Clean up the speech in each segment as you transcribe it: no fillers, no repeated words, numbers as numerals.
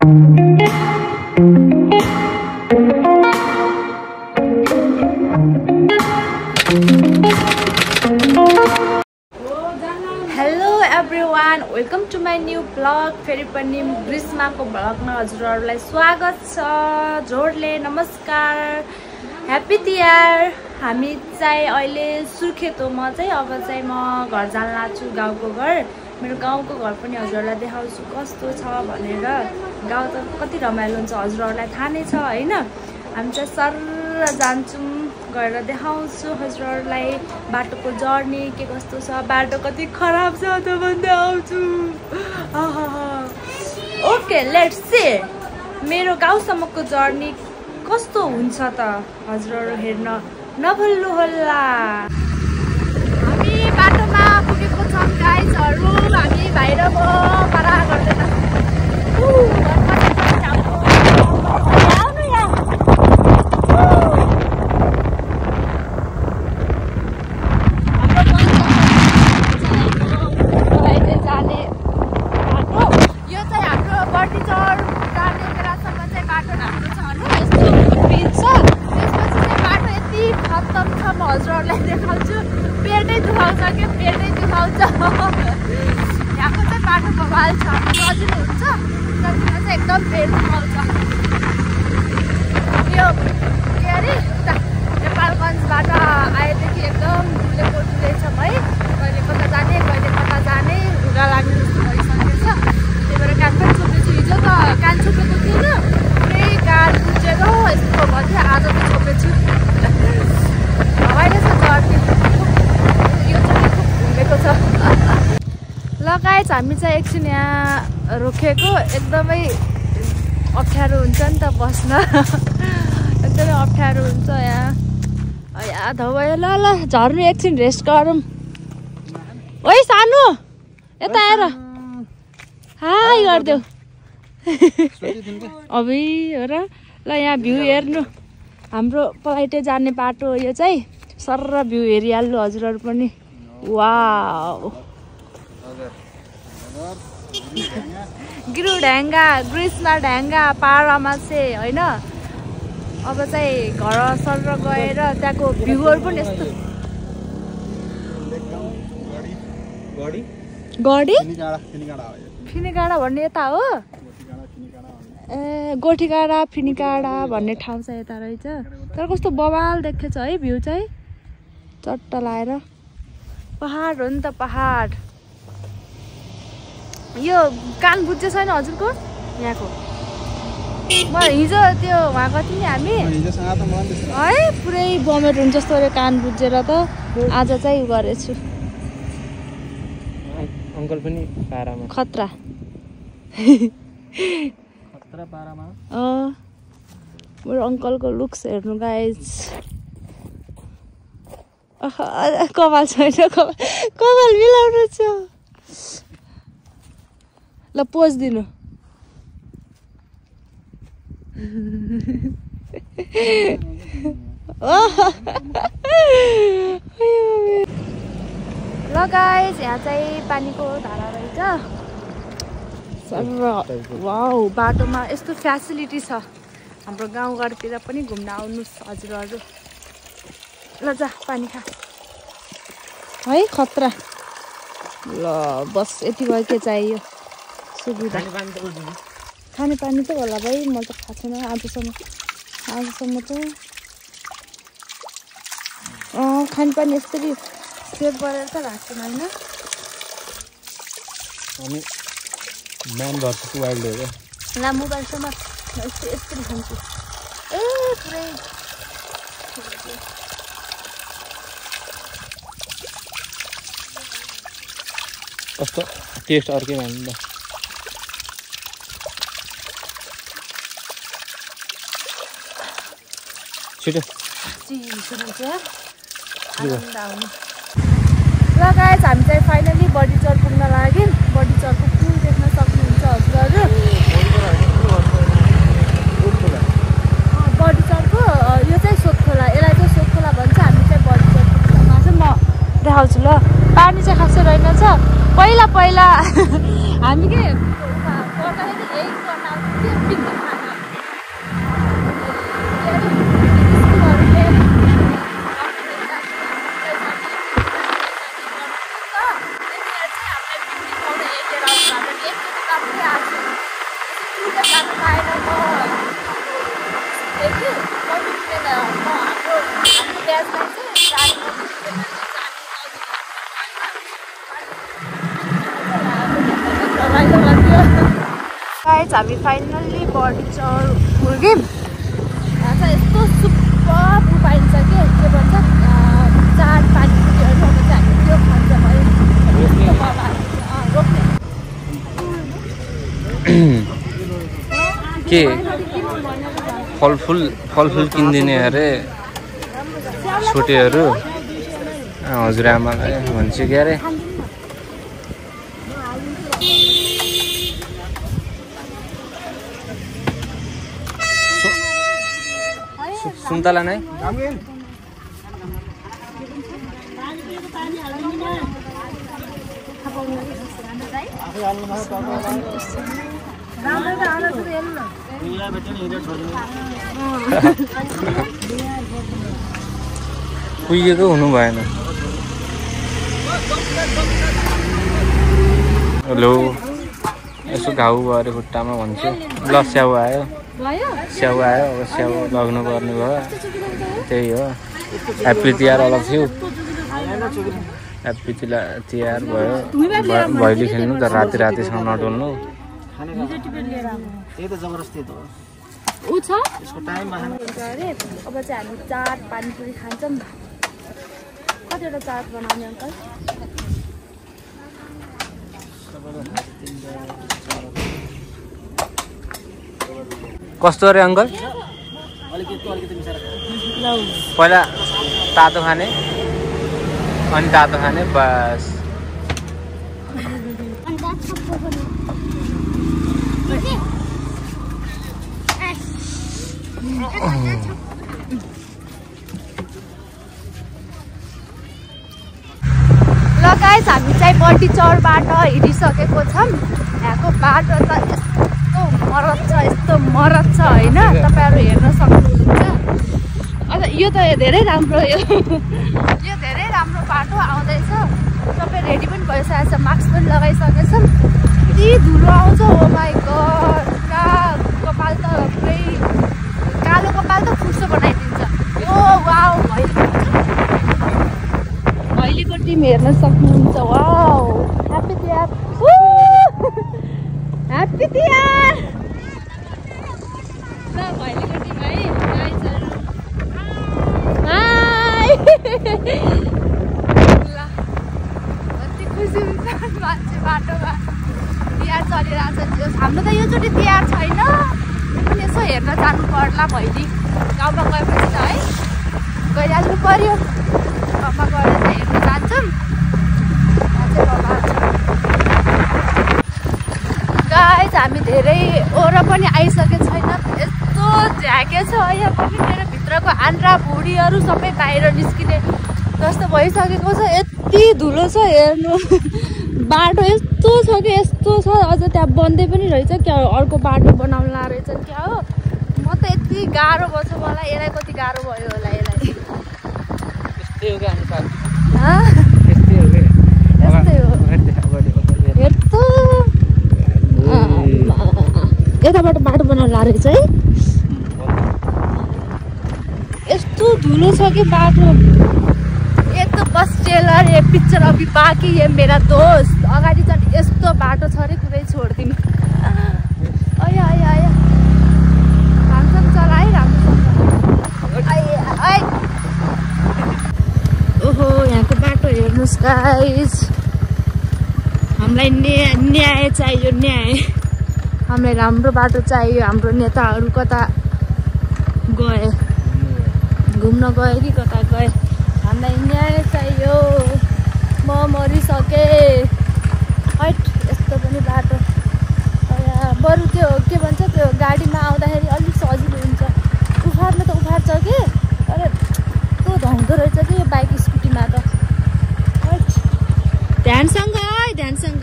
Hello everyone, welcome to my new vlog. फेरि पनि ग्रीष्माको भ्लगमा हजुरहरुलाई स्वागत छ। जोडले नमस्कार, ह्यापी तिहार। हामी चाहिँ अहिले सुर्खेतोमा चाहिँ अब चाहिँ म घर जान लाग्छु, गाउँको घर। मेरो गाउँको घर पनि हजुरहरुलाई देखाउँछु कस्तो छ भनेर। गाउँ त कति रमाइलो हुन्छ हजुरहरुलाई थाहा नै छ हैन। हामी चाहिँ सरर जान्छौँ, गएर देखाउँछु हजुरहरुलाई बाटोको जर्नी के कस्तो छ, बाटो कति खराब छ त भन्दै आउँछु। ओके लेट्स सी मेरो गाउँसम्मको जर्नी कस्तो हुन्छ त हजुरहरु हेर्न नभुल्नु होला। हामी बाटोमा पुगेको छौं गाइजहरु। हामी बाहिर परा गर्दैन। हजुरहरुलाई देखाउँछु। पेटै दुखाउँछ के, पेटै दुखाउँछ। यहाँको चाहिँ बाटो बवाल छ, सजिलो हुन्छ सजिलो चाहिँ एकदम पेट दुखाउँछ। यो के अरे नेपालगञ्जबाट आएदेखि एकदम डुलेको डुलेछ है। कहिले कता जाने कहिले कता जाने रुगा लाग्ने जस्तो भइसकेको छ। त्यही भएर कान पनि छोपेछु। हिजो त कान छोपेको थिएन, पुरै कान बुझेर यस्तो भन्थ्यो। आज त छोपेछु। लगायत हामी चाहिँ एकछिन यहाँ रोकेको। एकदमै अप्ठ्यारो हुन्छ नि त बस्न, एकदमै अप्ठ्यारो हुन्छ यहाँ धौयो। ल ल झर्नु, एकछिन रेस्ट गरौँ। ओइ सानो यता आएर हाई गरिदेऊ। अबि हो र। ल यहाँ भ्यू हेर्नु, हाम्रो पलाइटे जाने बाटो यो चाहिँ। सरर भ्यू हेरिहाल्नु हजुरहरु पनि। वाउ गिरुढ्याङ्गा ग्रीष्मा ढ्याङ्गा पारामा चाहिँ होइन। अब चाहिँ घर सरर गएर त्यहाँको भ्यूहरू पनि यस्तो। गडी फिनीगाडा भन्ने यता हो। ए गोठीगाडा फिनीगाडा भन्ने ठाउँ चाहिँ यता रहेछ। तर कस्तो बवाल देखेछ है भ्यू चाहिँ, चट्ट लाएर। पहाड हो नि त पहाड। यो कान बुझ्छ छैन हजुरको यहाँको? म हिजो त्यो वहाँ गएको थियौँ नि हामी है, पुरै बमेट हुन्छ जस्तो अरे कान बुझेर त। आज चाहिँ उ गरेछु। अङ्कल पनि पारामा खतरा खतरा पारामा। मेरो अङ्कलको लुक्स हेर्नु गाइज। कपाल छैन, कपाल मिलाउनु छ। ल पोज दिनु। ल गाइज यहाँ चाहिँ पानीको धारा रहेछ। वाउ बाटोमा यस्तो फ्यासिलिटी छ। हाम्रो गाउँघरतिर पनि घुम्न आउनुहोस् हजुरहरु। ल जा पानी खा है, खतरा। ल बस यति भयो। के चाहियो सुविधा? खाने पानी त होला भाइ, म त थाहा छैन आजसम्म त। खाने पानी यसरी सेभ गरेर त राख्छौँ होइन। ला मोबाइलसम्म यसरी खान्छु। ए पुरै कस्तो टेस्ट अर्कै भन्नु। छिटो ल गाइस हामी चाहिँ फाइनली बडीचर पुग्न लाग्यौँ। बडीचरको पुल देख्न सक्नुहुन्छ हजुरहरु। बडीचरको यो चाहिँ सोतखोला, यसलाई चाहिँ सोतखोला भन्छ। हामी चाहिँ बडीचर पुग्नमा चाहिँ म देखाउँछु। ल पानी चाहिँ खासै रहेनछ। पहिला हामी के गर्दाखेरि यही गर्न हामी फाइनल्ली बडी चढ पुग्यौँ। यहाँ चाहिँ यस्तो सुपर पाइन्छ के भन्छ चाट पानीपुरीहरू अब चाहिँ हामी त्यो खान्छ भयो रोक्ने के फलफुल किनिदिने अरे छोटेहरू हजुरआमालाई भन्छ के अरे सुन्तला नै पुगेको हुनु भएन। हेलो यसो घाउ भयो अरे खुट्टामा भन्छु। ल स्याउ आयो अब स्याउ लग्नु पर्ने भयो। त्यही हो ह्याप्पी तिहार अलग थियो। ह्याप्पी तिहार भयो। भैली खेल्नु त राति रातिसम्म नडोल्नु। ऊ छ अब चाहिँ हामी चाट पानीपुरी खान्छौँ। कतिवटा चाट बनाउने अङ्कल? कस्तो अरे अङ्कल? पहिला तातो खाने अनि तातो खाने बस। ल गाइस हामी चाहिँ बडी चढबाट हिँडिसकेको छौँ। यहाँको बाटो त यस्तो मरद छ होइन, तपाईँहरू हेर्न सक्नुहुन्छ। अन्त यो त धेरै राम्रो यो धेरै राम्रो बाटो आउँदैछ। सबै रेडी पनि भइसकेको छ, मास्क पनि लगाइसकेछौँ। यति धुलो आउँछ ओ माई गड। कपाल त पुरै कालो कपाल त फुर्सो बनाइदिन्छ। ओ वाउ भैलीको टिम हेर्न सक्नुहुन्छ। Wow happy Tihar happy Tihar. ल भैलीको टिम है गाइजहरु हाय। ल कति खुसी हुन्छ मान्छे बाटोमा तिहार चलिरहेको छ। हाम्रो त योचोटि तिहार छैन, पनि यसो हेर्न जानु पर्ला। भैली गाउँमा गएपछि त है गइहाल्नु पर्यो। गाउँमा गएर चाहिँ हेर्न जान्छौँ। गाइस हामी धेरै ओर पनि आइसकेको छैन। यस्तो झ्याके छ यहाँ पनि। मेरो भित्रको आन्द्रा भुँडीहरू सबै बाहिर निस्किने जस्तो भइसकेको छ। यति धुलो छ हेर्नु। बाटो यस्तो छ कि यस्तो छ। अझ त्यहाँ बन्दै पनि रहेछ क्या, अर्को बाटो बनाउला रहेछ क्या हो। म त यति गाह्रो पर्छ मलाई। यसलाई कति गाह्रो भयो होला यसलाई। यस्तै हो क्या यस्तै हो यस्तो यताबाट बाटो बनाउला रहेछ है। यस्तो धुलो छ कि बाटो। एक त बस ट्रेलर ये पिक्चर अभी बाँकी ये मेरा दोस्त। अगाडि चाहिँ यस्तो बाटो छ अरे कुरै छोडिदिनु। आया आया आया राम्रोसँग चला है राम्रोसँग। ओहो यहाँको बाटो हेर्नुहोस् गाइस। हामीलाई न्याय चाहियो, न्याय। हामीलाई राम्रो बाटो चाहियो। हाम्रो नेताहरू कता गए, घुम्न गए कि कता गए? हामीलाई न्याय चाहियो। म मरिसकेँ। हैट यस्तो पनि बाटो। बरु त्यो के भन्छ त्यो गाडीमा आउँदाखेरि अलिक सजिलो हुन्छ। उफार्न त उफार्छ कि, तर कस्तो धौँदो रहेछ कि यो बाइक स्कुटीमा त। हैट ध्यानसँग है ध्यानसँग।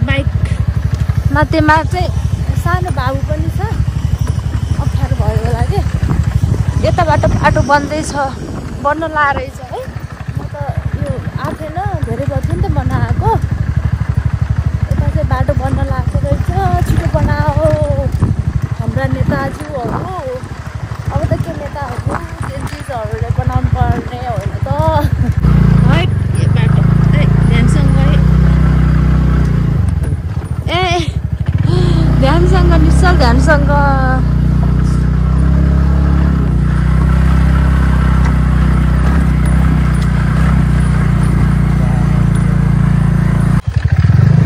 बाइक माथिमा चाहिँ सानो बाबु पनि छ, अप्ठ्यारो भयो होला कि। यताबाट बाटो बन्दैछ, बन्न लारहेछ है। म त यो आफैन धेरै भयो थियो नि त बनाएको। यता चाहिँ बाटो बन्न लाग्छ रहेछ। छिटो बनाओ हाम्रा नेताजीहरू। अब त के नेताहरू चिजहरूले बनाउनु पर्ने होइन त है। यो बाटो ध्यानसँग ध्यानसँग निश्चल ध्यानसँग।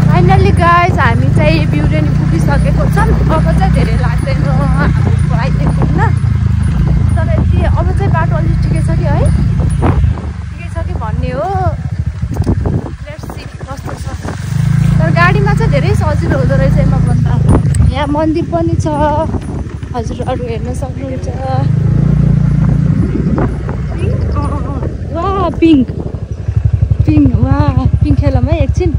फाइनली गाइस हामी चाहिँ ब्युरेनी पुगिसकेको छौँ। अब चाहिँ धेरै लाग्दैन हाम्रो आइदिएको होइन, तर यति अब चाहिँ बाटो अलिक ठिकै छ कि है, ठिकै छ कि भन्ने हो। लेट्स सी कस्तो छ। तर गाडीमा चाहिँ धेरै सजिलो हुँदो रहेछ यसमा भन्दा। यहाँ मन्दिर पनि छ, हजुरहरू हेर्न सक्नुहुन्छ। वा पिङ्क पिङ्क, वा पिङ्क खेलौँ है एकछिन।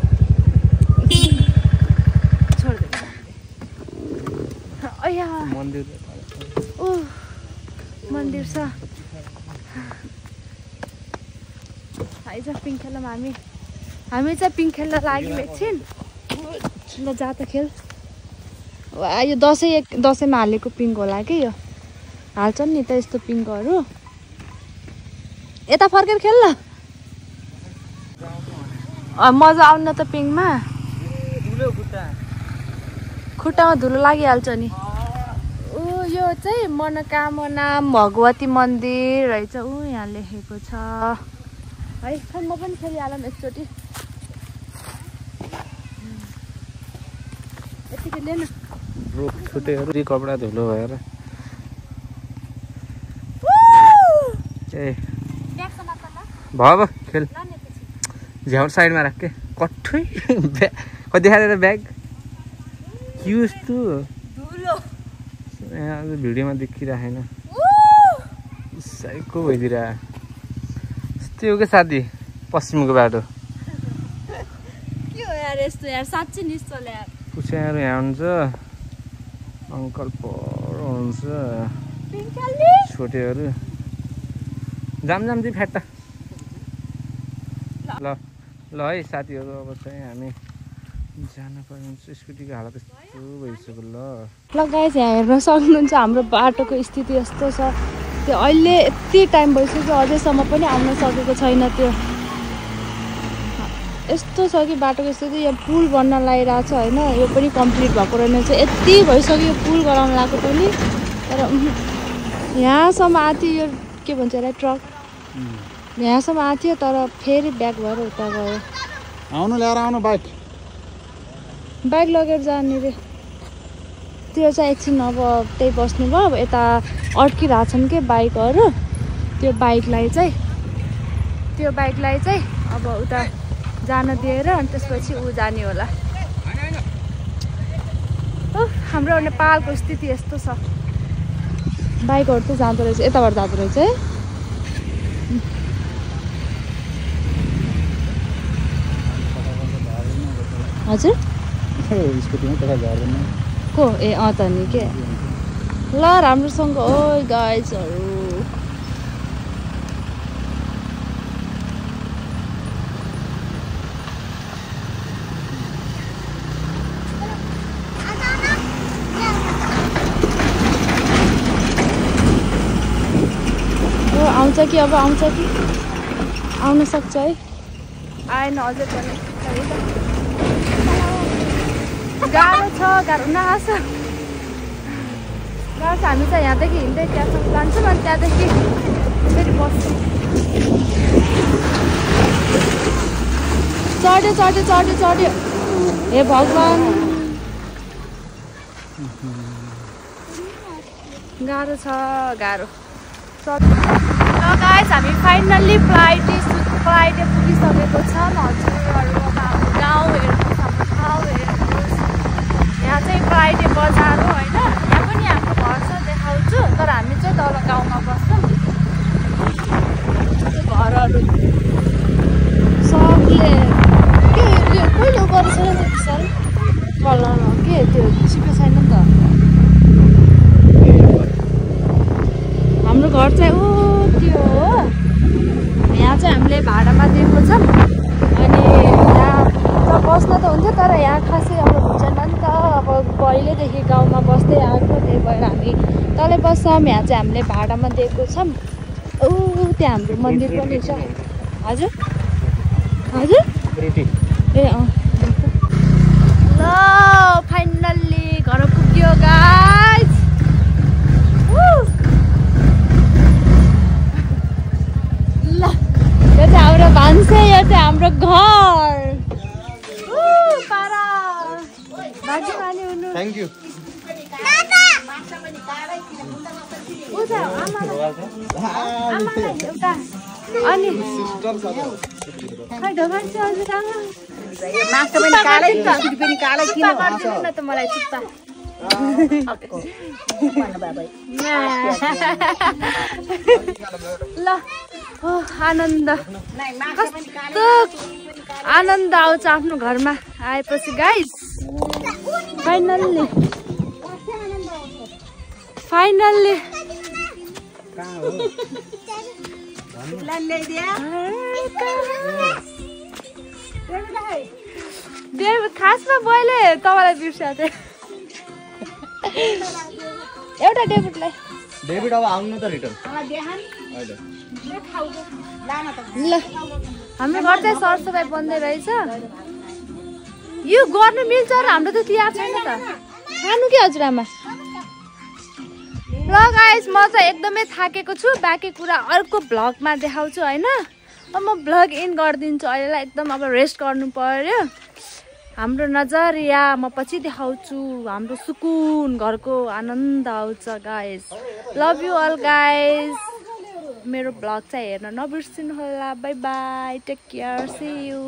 मन्दिर छ, आइज पिङ खेलौँ हामी चाहिँ पिङ खेल्न लाग्यौँ एकछिन। ल जा त खेल। वा यो दसैँमा हालेको पिङ होला कि यो, हाल्छन् नि त यस्तो पिङहरू। यता फर्केर खेल ल, मजा आउन त पिङमा। खुट्टामा धुलो लागिहाल्छ नि। यो चाहिँ मनोकामना भगवती मन्दिर रहेछ। यहाँ लेखेको छ है। खै म पनि खेलिहालौँ एकचोटि। यतिकै लिएन छुटेहरू कपडा धुलो भएर। ए भयो खेल। झ्याउट साइडमा राख के कठै कति देखाएर ब्याग युज टु यहाँ भिडियोमा देखिराखेन। साइको भइदिएर यस्तै हो क्या साथी पश्चिमको बाटो। के हो यार यस्तो यार, साँच्चै निश्चल यार। पुछ्याहरू यहाँ हुन्छ, अङ्कल पर हुन्छ, छोटेहरू जाम चाहिँ फ्याट्टा। ल ल है साथीहरू, अब चाहिँ हामी जान पर्ने हुन्छ। स्कुटीको हालत यस्तो भइसक्यो। ल गाइस यहाँ हेर्न सक्नुहुन्छ हाम्रो बाटोको स्थिति यस्तो छ। त्यो अहिले यति टाइम भइसक्यो अझैसम्म पनि आउन सकेको छैन। त्यो यस्तो छ कि बाटोको स्थिति। यो पुल बन्न लागिरहेको छ होइन, यो पनि कम्प्लिट भएको रहेछ। यति भइसक्यो पुल गराउन लगाएको पनि, तर यहाँसम्म आथ्यो। यो के भन्छ यसलाई, ट्रक यहाँसम्म आथ्यो, तर फेरि ब्याक भएर उता गयो। आउनु ल्याएर आउनु बाइक लगेर जाने रे। त्यो चाहिँ एकछिन अब त्यही बस्नु भयो। अब यता अड्किरहेछन् के बाइकहरू। त्यो बाइकलाई चाहिँ अब उता जान दिएर अनि त्यसपछि ऊ जाने होला। हाम्रो नेपालको स्थिति यस्तो छ। बाइकहरू त जाँदो रहेछ, यताबाट जाँदो रहेछ है। हजुर को ए त नि के ल राम्रोसँग। ओ गाइजहरू आउँछ कि अब आउँछ कि आउन सक्छ है। आएन अझै पनि गाह्रो छ, गाह्रो नआस गाह्रो छ। हामी चाहिँ यहाँदेखि हिँड्दै त्यहाँसम्म जान्छौँ अनि त्यहाँदेखि फेरि बस्छौँ। चढ्यो हे भगवान्, गाह्रो छ गाह्रो। गाइस हामी फाइनल्ली फ्लाइटे पुगिसकेको छौँ। हजुरहरू अब हाम्रो गाउँ हेर्नुहोस्, हाम्रो ठाउँ हेर्नुहोस्। यहाँ चाहिँ फ्लाइटे बजार हो होइन। यहाँ पनि हाम्रो घर छ देखाउँछु, तर हामी चाहिँ तल गाउँमा बस्छौँ। घरहरू सबले के कहिले गरेको छैन त्यति साह्रो कलरमा के त्यो चिप्लो छैन नि त। हाम्रो घर चाहिँ त्यो हो। यहाँ चाहिँ हामीले भाडामा दिएको छौँ। अनि यहाँ बस्न त हुन्थ्यो तर यहाँ खासै अब हुँदैन नि त। अब पहिल्यैदेखि गाउँमा बस्दै आएको, त्यही भएर हामी तलै बस्छौँ। यहाँ चाहिँ हामीले भाडामा दिएको छौँ। त्यहाँ हाम्रो मन्दिर पनि छ। हजुर हजुर ए ल फाइनल्ली घर पुग्यो गाइज। ल यो चाहिँ हाम्रो भान्से, यो चाहिँ हाम्रो घर। पारा बाजे पानी हुनु। Thank you. अनि खै ढोका छ हजुर आमा। मासु पनि कालै खिचडी पनि कालै किन भन्छ न त मलाई चित्ता। ल आनन्द कस्तो आनन्द आउँछ आफ्नो घरमा आएपछि गाइस। फाइनल्ली खासमा मैले तपाईँलाई बिर्स्या थिएँ। एउटा डेभिडलाई डेभिड अब आउनु त रिटर्न। ल हाम्रो घर चाहिँ सरसफाइ बन्दै रहेछ। यो गर्नु मिल्छ र हाम्रो त तिहार छैन त। खानु के हजुरआमा? ल गाइस म चाहिँ एकदमै थाकेको छु। बाँकी कुरा अर्को भ्लगमा देखाउँछु होइन। अब म भ्लग इन गरिदिन्छु अहिलेलाई। एकदम अब रेस्ट गर्नु पर्यो। हाम्रो नजरिया म पछि देखाउँछु। हाम्रो सुकुन घरको आनन्द आउँछ guys. Love you all guys. मेरो भ्लग चाहिँ हेर्न नबिर्सिनु होला। Bye bye, take care, see you.